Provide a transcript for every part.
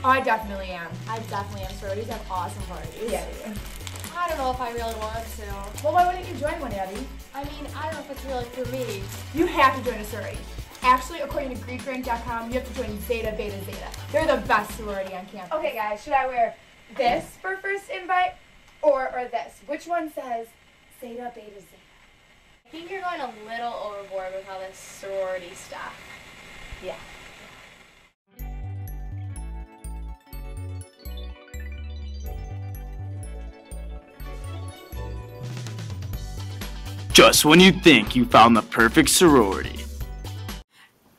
Oh, I definitely am. I definitely am. Sororities have awesome parties. Yeah, they do. I don't know if I really want to. Well, why wouldn't you join one, Abby? I mean, I don't know if it's really for me. You have to join a sorority. Actually, according to GreekRank.com, you have to join Zeta Beta Zeta. They're the best sorority on campus. Okay, guys, should I wear this for first invite or this? Which one says Zeta Beta Zeta? I think you're going a little overboard with all this sorority stuff. Yeah. Just when you think you found the perfect sorority.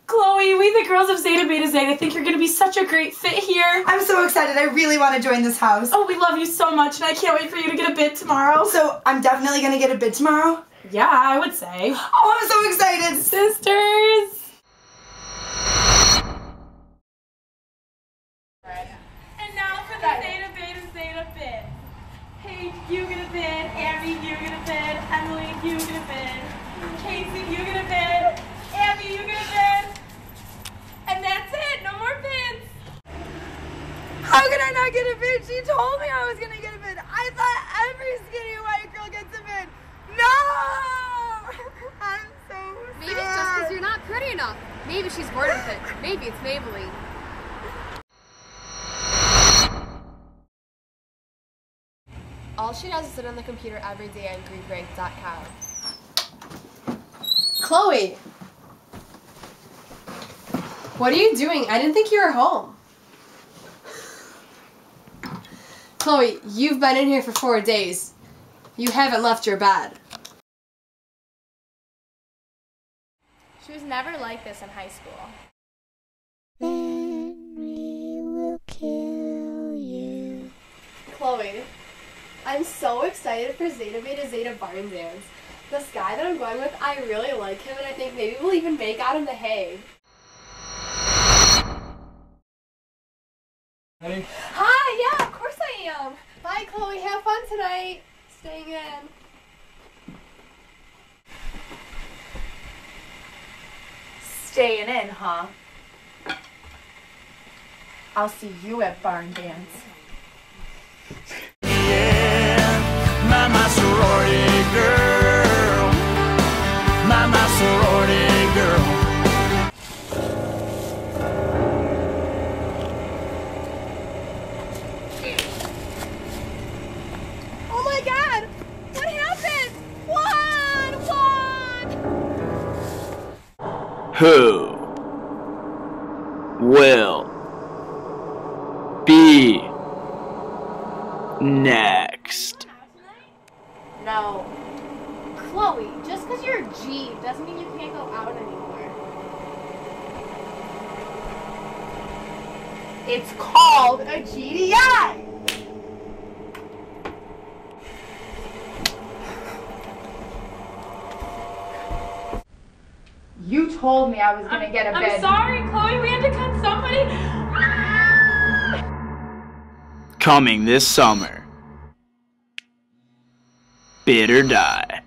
Chloe, we the girls of Zeta Beta Zeta think you're going to be such a great fit here. I'm so excited. I really want to join this house. Oh, we love you so much, and I can't wait for you to get a bid tomorrow. So I'm definitely going to get a bid tomorrow? Yeah, I would say. Oh, I'm so excited. Sisters! And now for the Zeta Beta Zeta bid. Paige, you get a bid. Abby, you get a bid. Emily, you get a bid. Casey, you get a bid. Abby, you get a bid. And that's it. No more bids. How can I not get a bid? She told me I was going to get a bid. I thought every skinny white girl gets a bid. No! I'm so sad. Maybe it's just because you're not pretty enough. Maybe she's bored with it. Maybe it's Maybelline. All she does is sit on the computer every day on GreekRank.com. Chloe! What are you doing? I didn't think you were home. Chloe, you've been in here for 4 days. You haven't left your bed. She was never like this in high school. Henry will kill you. Chloe, I'm so excited for Zeta Beta Zeta barn dance. This guy that I'm going with, I really like him, and I think maybe we'll even make out in the hay. Ready? Hi, yeah, of course I am. Bye, Chloe. Have fun tonight. Staying in. Staying in, huh? I'll see you at barn dance. Yeah, my sorority girl. My sorority girl. Oh my God! What happened? One! Who will be next? No. Chloe, just because you're a G doesn't mean you can't go out anymore. It's called a GDI! You told me I was gonna get a bid. I'm sorry, Chloe. We had to cut somebody. Coming this summer. Bid or die.